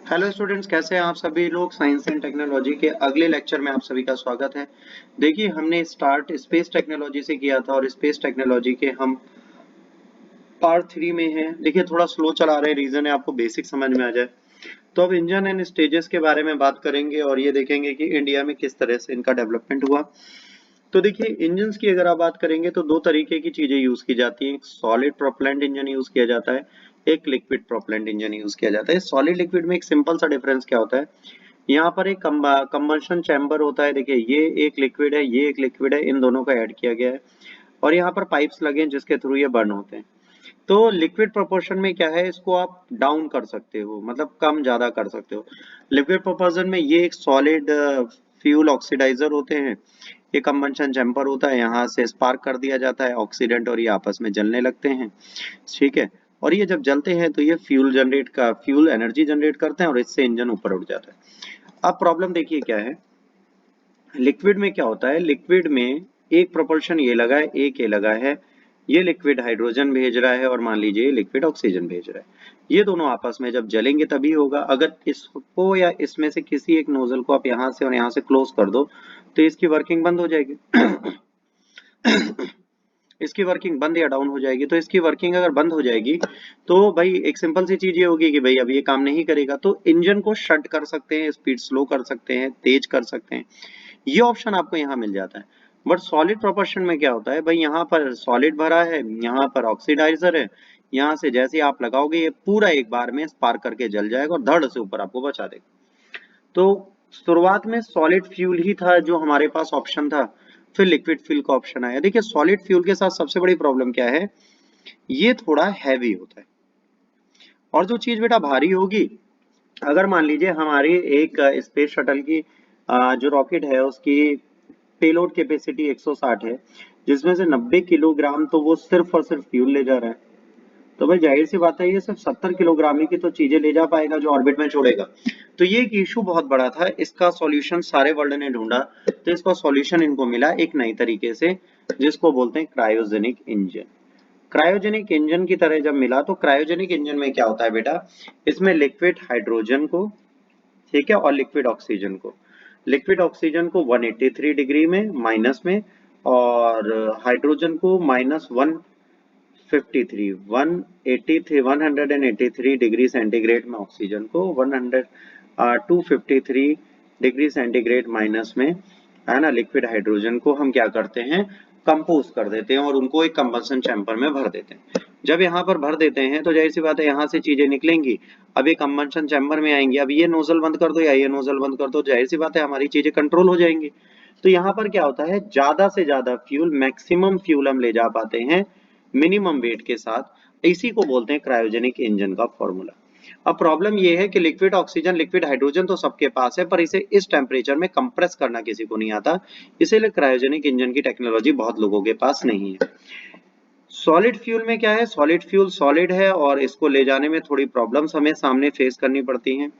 Hello students, कैसे हैं आप सभी लोग। साइंस एंड टेक्नोलॉजी के अगले लेक्चर में आप सभी का स्वागत है। देखिए, हमने स्टार्ट स्पेस टेक्नोलॉजी से किया था और स्पेस टेक्नोलॉजी के हम पार्ट 3 में हैं। देखिए, थोड़ा स्लो चला रहे हैं, रीजन है आपको बेसिक समझ में आ जाए। तो अब इंजन एंड स्टेजेस के बारे में बात करेंगे और ये देखेंगे कि इंडिया में किस तरह से इनका डेवलपमेंट हुआ। तो देखिए, इंजन्स की अगर आप बात करेंगे तो दो तरीके की चीजें यूज की जाती हैं। एक सॉलिड प्रोपेलेंट इंजन यूज किया जाता है, एक लिक्विड प्रोपेलेंट इंजन यूज किया जाता है। सॉलिड लिक्विड में एक सिंपल सा डिफरेंस क्या होता है, यहाँ पर एक कंबशन चैम्बर होता है। देखिए, ये एक लिक्विड है, ये एक लिक्विड है, इन दोनों का ऐड किया गया है और यहाँ पर पाइप्स लगे हैं जिसके थ्रू ये बर्न होते हैं। तो लिक्विड प्रोपोर्शन में क्या है, इसको आप डाउन कर सकते हो, मतलब कम ज्यादा कर सकते हो। लिक्विड प्रोपोर्शन में ये एक सॉलिड फ्यूल ऑक्सीडाइजर होते हैं, ये कंबंशन चैम्बर होता है, यहाँ से स्पार्क कर दिया जाता है ऑक्सीडेंट और ये आपस में जलने लगते हैं। ठीक है, और ये जब जलते हैं तो ये फ्यूल एनर्जी जनरेट करते हैं और इससे इंजन ऊपर उठ जाता है। अब प्रॉब्लम देखिए क्या है, लिक्विड में क्या होता है, लिक्विड में एक प्रोपल्शन ये लगा है, एक ये लगा है। ये लिक्विड हाइड्रोजन भेज रहा है और मान लीजिए लिक्विड ऑक्सीजन भेज रहा है। ये दोनों आपस में जब जलेंगे तभी होगा। अगर इसको या इसमें से किसी एक नोजल को आप यहाँ से और यहाँ से क्लोज कर दो तो इसकी वर्किंग बंद हो जाएगी। इसकी वर्किंग बंद या डाउन हो जाएगी। तो इसकी वर्किंग अगर बंद हो जाएगी तो भाई एक सिंपल सी चीज ये होगी कि भाई अब ये काम नहीं करेगा, तो इंजन को शट कर सकते हैं, स्पीड स्लो कर सकते हैं, तेज कर सकते हैं। ये ऑप्शन आपको यहाँ मिल जाता है। बट सॉलिड प्रोपोर्शन में क्या होता है भाई, यहाँ पर सॉलिड भरा है, यहाँ पर ऑक्सीडाइजर है, यहाँ से जैसे आप लगाओगे ये पूरा एक बार में स्पार्क करके जल जाएगा और धड़ से ऊपर आपको बचा देगा। तो शुरुआत में सॉलिड फ्यूल ही था जो हमारे पास ऑप्शन था, फिर लिक्विड फ्यूल का ऑप्शन आया। देखिए, सॉलिड फ्यूल के साथ सबसे बड़ी प्रॉब्लम क्या है, ये थोड़ा हैवी होता है। और जो चीज बेटा भारी होगी, अगर मान लीजिए हमारी एक स्पेस शटल की जो रॉकेट है उसकी पेलोड कैपेसिटी 160 है, जिसमें से 90 किलोग्राम तो वो सिर्फ और सिर्फ फ्यूल ले जा रहा है। तो भाई जाहिर सी बात है ये सिर्फ 70 किलोग्राम ही की तो चीजें ले जा पाएगा जो ऑर्बिट में छोड़ेगा। तो ये एक इशू बहुत बड़ा था, इसका सॉल्यूशन सारे वर्ल्ड ने ढूंढा। तो इसका सॉल्यूशन इनको मिला एक नई तरीके से, जिसको बोलते हैं क्रायोजेनिक इंजन। क्रायोजेनिक इंजन की तरह जब मिला तो क्रायोजेनिक इंजन में क्या होता है बेटा, इसमें लिक्विड हाइड्रोजन को, ठीक है, और लिक्विड ऑक्सीजन को 183 डिग्री में माइनस में, और हाइड्रोजन को -153 183 डिग्री सेंटीग्रेड में, ऑक्सीजन को 253 डिग्री सेंटीग्रेड माइनस में, है ना। लिक्विड हाइड्रोजन को हम क्या करते हैं, कंपोज कर देते हैं और उनको एक कंबंशन चैम्बर में भर देते हैं। जब यहाँ पर भर देते हैं तो जाहिर सी बात है यहाँ से चीजें निकलेंगी, अब ये कंबंशन चैम्बर में आएंगी। अब ये नोजल बंद कर दो या ये नोजल बंद कर दो, जाहिर सी बात है हमारी चीजें कंट्रोल हो जाएंगी। तो यहाँ पर क्या होता है, ज्यादा से ज्यादा फ्यूल, मैक्सिमम फ्यूल हम ले जा पाते हैं मिनिमम वेट के साथ। इसी को बोलते हैं क्रायोजेनिक इंजन का फॉर्मूला। अब प्रॉब्लम यह है कि लिक्विड ऑक्सीजन, लिक्विड हाइड्रोजन तो सबके पास है, पर इसे इस टेम्परेचर में कंप्रेस करना किसी को नहीं आता, इसीलिए क्रायोजेनिक इंजन की टेक्नोलॉजी बहुत लोगों के पास नहीं है। सॉलिड फ्यूल में क्या है, सॉलिड फ्यूल सॉलिड है और इसको ले जाने में थोड़ी प्रॉब्लम्स हमें सामने फेस करनी पड़ती हैं।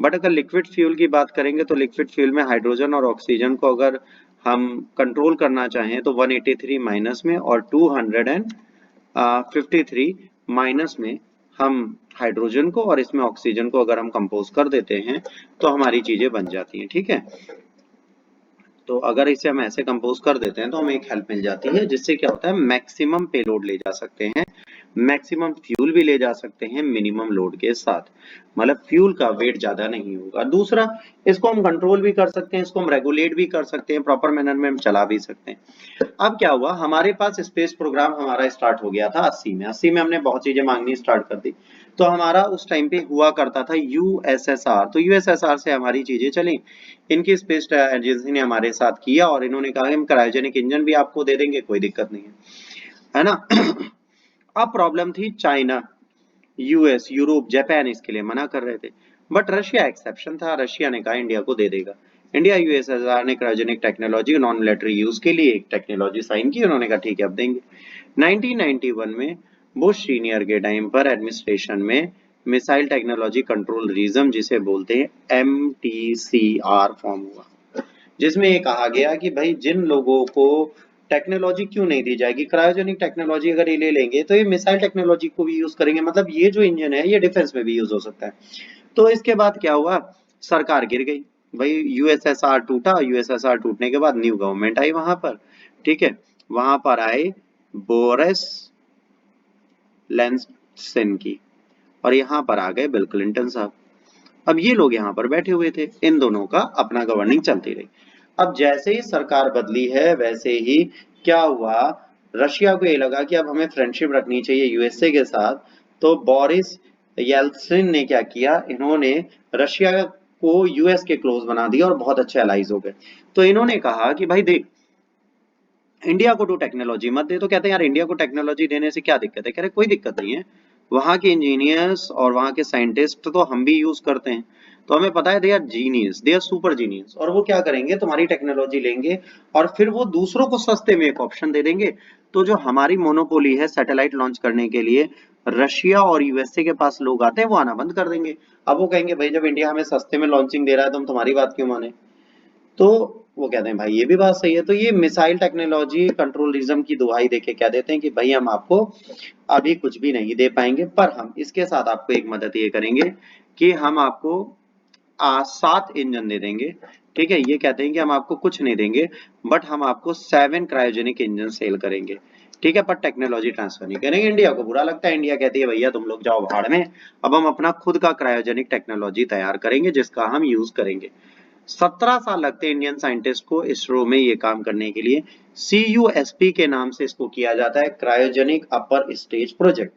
बट अगर लिक्विड फ्यूल की बात करेंगे तो लिक्विड फ्यूल में हाइड्रोजन और ऑक्सीजन को अगर हम कंट्रोल करना चाहें तो 183 माइनस में और 253 माइनस में हम हाइड्रोजन को और इसमें ऑक्सीजन को अगर हम कंपोज कर देते हैं तो हमारी चीजें बन जाती हैं। ठीक है, तो अगर इसे हम ऐसे कंपोज कर देते हैं तो हमें एक हेल्प मिल जाती है, जिससे क्या होता है, मैक्सिमम पेलोड ले जा सकते हैं, मैक्सिमम फ्यूल भी ले जा सकते हैं मिनिमम लोड के साथ, मतलब फ्यूल का वेट ज्यादा नहीं होगा। दूसरा, इसको हम कंट्रोल भी कर सकते हैं, इसको हम रेगुलेट भी कर सकते हैं, प्रॉपर मैनर में हम चला भी सकते हैं। अब क्या हुआ, हमारे पास स्पेस प्रोग्राम हमारा स्टार्ट हो गया था 80 में। 80 में हमने बहुत चीजें मांगनी स्टार्ट कर दी। तो हमारा उस टाइम पे हुआ करता था यूएसएसआर। तो यूएसएसआर से हमारी चीजें चली, इनकी स्पेस एजेंसी ने हमारे साथ किया और इन्होंने कहा हम क्रायोजेनिक इंजन भी आपको दे देंगे, कोई दिक्कत नहीं है ना। अब प्रॉब्लम थी चाइना, यूएस, यूरोप, जापान इसके लिए मना कर रहे थे। बट रशिया एक्सेप्शन था, रशिया ने कहा इंडिया को दे देगा। इंडिया यूएसएसआर ने cryogenic technology non military use के लिए एक टेक्नोलॉजी साइन की, उन्होंने कहा ठीक है अब देंगे। 1991 में बुश सीनियर के टाइम पर एडमिनिस्ट्रेशन में मिसाइल टेक्नोलॉजी कंट्रोल रीजन, जिसे बोलते हैं MTCR, फॉर्म हुआ, जिसमें ये कहा गया कि भाई जिन लोगों को टेक्नोलॉजी क्यों नहीं दी जाएगी, क्रायोजेनिक टेक्नोलॉजी अगर ये ले लेंगे तो ये मिसाइल टेक्नोलॉजी को भी यूज करेंगे, मतलब ये जो इंजन है ये डिफेंस में भी यूज हो सकता है। तो इसके बाद क्या हुआ, सरकार गिर गई भाई, यूएसएसआर टूटा, यूएसएसआर टूटने के बाद न्यू गवर्नमेंट आई वहां पर, ठीक है, वहां पर आए बोरिस लेन्सिन की, और यहाँ पर आ गए बिल क्लिंटन साहब। अब ये लोग यहाँ पर बैठे हुए थे, इन दोनों का अपना गवर्निंग चलती रही। अब जैसे ही सरकार बदली है वैसे ही क्या हुआ, रशिया को ये लगा कि अब हमें फ्रेंडशिप रखनी चाहिए यूएसए के साथ, तो बोरिस येल्त्सिन ने क्या किया, इन्होंने रशिया को यूएस के क्लोज बना दिया और बहुत अच्छे अलाइज हो गए। तो इन्होंने कहा कि भाई देख, इंडिया को तो टेक्नोलॉजी मत दे। तो कहते हैं यार इंडिया को टेक्नोलॉजी देने से क्या दिक्कत है, कह रहे कोई दिक्कत नहीं है, वहां के इंजीनियर्स और वहां के साइंटिस्ट तो हम भी यूज करते हैं, तो हमें पता है they are genius, they are super genius, और वो क्या करेंगे, तुम्हारी टेक्नोलॉजी लेंगे और फिर वो दूसरों को सस्ते में एक ऑप्शन दे देंगे। तो जो हमारी मोनोपोली है सैटेलाइट लॉन्च करने के लिए, रशिया और यूएसए के पास लोग आते हैं, वो आना बंद कर देंगे। अब वो कहेंगे भाई जब इंडिया हमें सस्ते में लॉन्चिंग दे रहा है तो हम तुम्हारी बात क्यों माने। तो वो कहते हैं भाई ये भी बात सही है। तो ये मिसाइल टेक्नोलॉजी कंट्रोलिज्म की दुहाई देके कह देते हैं कि भाई हम आपको अभी कुछ भी नहीं दे पाएंगे, पर हम इसके साथ आपको एक मदद ये करेंगे कि हम आपको 7 इंजन दे देंगे, ठीक है। ये कहते हैं कि हम आपको कुछ नहीं देंगे, बट हम आपको 7 क्रायोजेनिक इंजन सेल करेंगे, ठीक है, पर टेक्नोलॉजी ट्रांसफर नहीं करेंगे। इंडिया को बुरा लगता है, इंडिया कहती है भैया तुम लोग जाओ भाड़ में, अब हम अपना खुद का क्रायोजेनिक टेक्नोलॉजी तैयार करेंगे जिसका हम यूज करेंगे। 17 साल लगते हैं इंडियन साइंटिस्ट को इसरो में ये काम करने के लिए। CUSP के नाम से इसको किया जाता है, cryogenic upper stage project.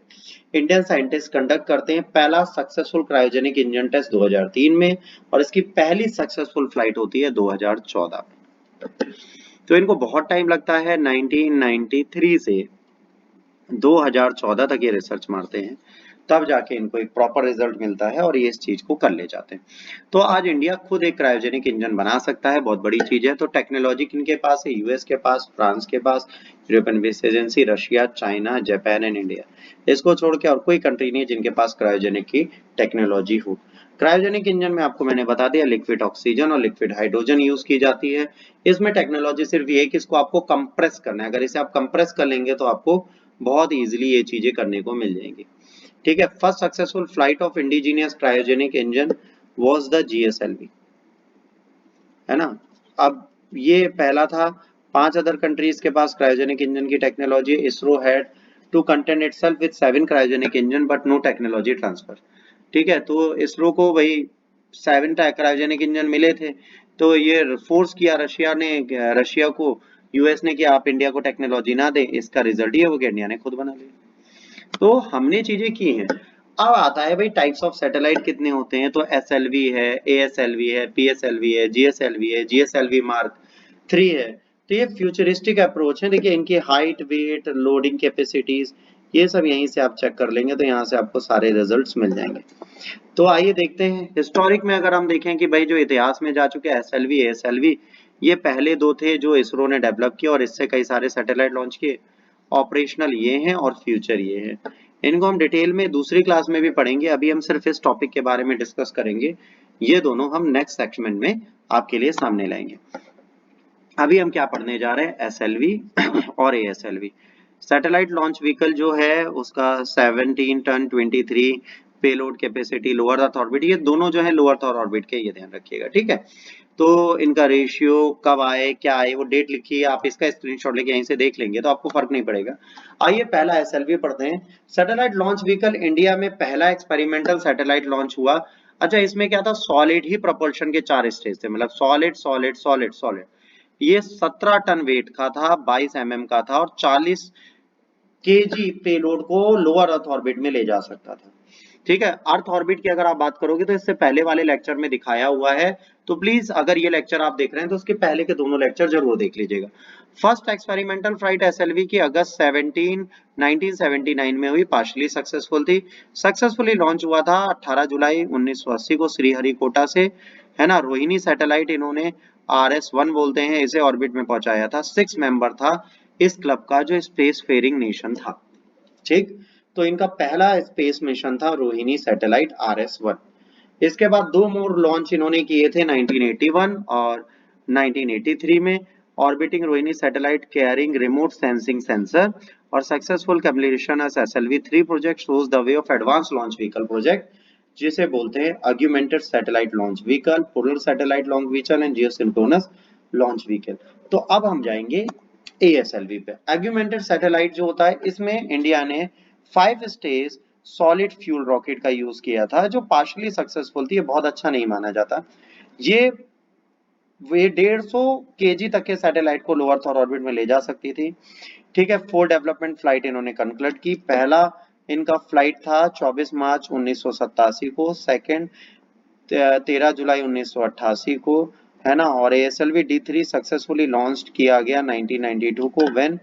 Indian scientist conduct करते हैं पहला सक्सेसफुल क्रायोजेनिक इंजन टेस्ट 2003 में, और इसकी पहली सक्सेसफुल फ्लाइट होती है 2014 में। तो इनको बहुत टाइम लगता है, 1993 से 2014 तक ये रिसर्च मारते हैं, तब जाके इनको एक प्रॉपर रिजल्ट मिलता है और ये इस चीज को कर ले जाते हैं। तो आज इंडिया खुद एक क्रायोजेनिक इंजन बना सकता है, बहुत बड़ी चीज है। तो टेक्नोलॉजी किनके पास है, यूएस के पास, फ्रांस के पास, European space agency, Russia, China, Japan and India. इसको छोड़ के और कोई कंट्री नहीं है जिनके पास क्रायोजेनिक की टेक्नोलॉजी हो। क्रायोजेनिक इंजन में आपको मैंने बता दिया लिक्विड ऑक्सीजन और लिक्विड हाइड्रोजन यूज की जाती है। इसमें टेक्नोलॉजी सिर्फ ये है कि इसको आपको कंप्रेस करना है, अगर इसे आप कंप्रेस कर लेंगे तो आपको बहुत इजीली ये चीजें करने को मिल जाएंगी, ठीक है। First successful flight of indigenous cryogenic engine was the GSLV, है ना। अब ये पहला था, 5 अदर कंट्रीज के पास क्रायोजेनिक इंजन की technology. ISRO had to content itself with 7 cryogenic engine but no technology transfer, ठीक है। तो इसरो को भाई 7 क्रायोजेनिक इंजन मिले थे, तो ये फोर्स किया रशिया ने, रशिया को, यूएस ने, कि आप इंडिया को टेक्नोलॉजी ना दें। इसका रिजल्ट ये हो गया इंडिया ने खुद बना लिया। तो हमने चीजें की हैं। अब आता है भाई टाइप्स ऑफ सैटेलाइट कितने होते हैं। तो SLV है, ASLV है, PSLV है, GSLV है, GSLV Mark 3 है। तो ये फ्यूचरिस्टिक अप्रोच है। देखिए इनकी हाइट, वेट, लोडिंग कैपेसिटीज, ये सब यहीं से आप चेक कर लेंगे, तो यहाँ से आपको सारे रिजल्ट्स मिल जाएंगे। तो आइए देखते हैं हिस्टोरिक में, अगर हम देखें कि भाई जो इतिहास में जा चुके SLV, ASLV, ये पहले दो थे जो इसरो ने डेवलप किए और इससे कई सारे सैटेलाइट लॉन्च किए। ऑपरेशनल ये हैं और फ्यूचर ये है। इनको हम डिटेल में दूसरी क्लास में भी पढ़ेंगे, अभी हम सिर्फ इस टॉपिक के बारे में डिस्कस करेंगे। ये दोनों हम नेक्स्ट सेक्शन में आपके लिए सामने लाएंगे। अभी हम क्या पढ़ने जा रहे हैं, SLV और ASLV। सैटेलाइट लॉन्च व्हीकल जो है उसका 17 ton 23 payload capacity, lower Earth orbit, ये दोनों जो है लोअर अर्थ ऑर्बिट के, ये ध्यान रखिएगा, ठीक है। तो इनका रेशियो कब आए, क्या आए, वो डेट लिखी है, आप इसका स्क्रीनशॉट लेके यहीं से देख लेंगे तो आपको फर्क नहीं पड़ेगा। आइए पहला SLV पढ़ते हैं। सैटेलाइट लॉन्च व्हीकल, इंडिया में पहला एक्सपेरिमेंटल सैटेलाइट लॉन्च हुआ। अच्छा, इसमें क्या था, सॉलिड ही propulsion के 4 स्टेज थे, मतलब सॉलिड सॉलिड सॉलिड सॉलिड। ये 17 टन वेट का था, 22 mm का था, और 40 kg पेलोड को लोअर अर्थ ऑर्बिट में ले जा सकता था, ठीक है। अर्थ ऑर्बिट की अगर आप बात करोगे तो इससे पहले वाले लेक्चर में दिखाया हुआ है, तो प्लीज अगर ये लेक्चर आप देख रहे हैं तो उसके पहले के दोनों लेक्चर जरूर देख लीजिएगा। फर्स्ट एक्सपेरिमेंटल फ्लाइट SLV की अगस्त 17 1979 में हुई, पार्शली सक्सेसफुल थी। सक्सेसफुली लॉन्च हुआ था 18 जुलाई 1980 को श्रीहरिकोटा से, है ना। रोहिणी सैटेलाइट इन्होंने RS-1 बोलते हैं, इसे ऑर्बिट में पहुंचाया था। 6 मेंबर था इस क्लब का जो स्पेस फेयरिंग नेशन था, ठीक। तो इनका पहला स्पेस मिशन था रोहिणी सैटेलाइट RS-1। इसके बाद 2 मोर लॉन्च इन्होंने किए थे 1981 और 1983 में। Orbiting Rohini satellite carrying remote sensing sensor और successful completion of SLV 3 project shows the way of advance launch vehicle project जिसे बोलते हैं augmented satellite launch vehicle, polar satellite launch vehicle and geosynchronous launch vehicle. तो अब हम जाएंगे ASLV पे। अग्यूमेंटेड satellite जो होता है, इसमें इंडिया ने 5 स्टेज सॉलिड फ्यूल रॉकेट का यूज किया था, जो पार्शली सक्सेसफुल थी। ये बहुत अच्छा नहीं माना जाता। ये 150 केजी तक के सैटेलाइट को लो अर्थ ऑर्बिट में ले जा सकती थी। ठीक है, 4 डेवलपमेंट फ्लाइट इन्होंने कंक्लूड की। पहला इनका फ्लाइट था 24 मार्च 1987 को, सेकंड 13 जुलाई 1988 को, है ना। और ASLV D3 सक्सेसफुली लॉन्च किया गया 1992 को, व्हेन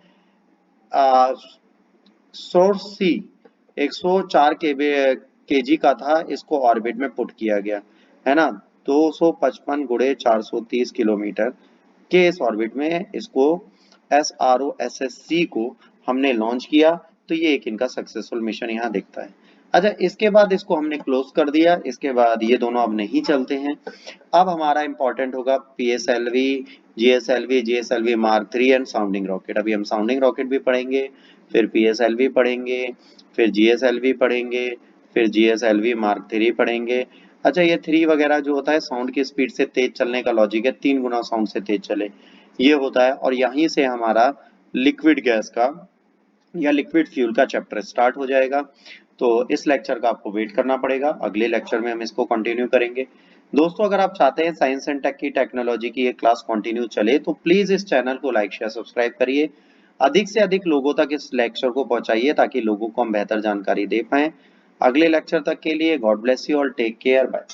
सोर्स सी 104 केजी का था, इसको ऑर्बिट में पुट किया गया, है ना। 255 गुणे 430 किलोमीटर के इस ऑर्बिट में इसको SROSSC को हमने लॉन्च किया। तो ये एक इनका सक्सेसफुल मिशन यहाँ दिखता है। अच्छा, इसके बाद इसको हमने क्लोज कर दिया। इसके बाद ये दोनों अब नहीं चलते हैं। अब हमारा इंपॉर्टेंट होगा PSLV, GSLV mark 3 and sounding rocket. अभी हम साउंडिंग रॉकेट भी पढ़ेंगे, फिर PSLV पढ़ेंगे, फिर GSLV पढ़ेंगे, फिर GSLV मार्क 3 पढ़ेंगे। अच्छा, ये 3 वगैरह जो होता है, साउंड की स्पीड से तेज चलने का लॉजिक है, 3 गुना साउंड से तेज चले, ये होता है। और यहीं से हमारा लिक्विड गैस का या लिक्विड फ्यूल का चैप्टर स्टार्ट हो जाएगा। तो इस लेक्चर का आपको वेट करना पड़ेगा, अगले लेक्चर में हम इसको कंटिन्यू करेंगे। दोस्तों, अगर आप चाहते हैं साइंस एंड टेक की टेक्नोलॉजी की ये क्लास कंटिन्यू चले, तो प्लीज इस चैनल को लाइक शेयर सब्सक्राइब करिए। अधिक से अधिक लोगों तक इस लेक्चर को पहुंचाइए, ताकि लोगों को हम बेहतर जानकारी दे पाए। अगले लेक्चर तक के लिए God bless you all, take care, bye.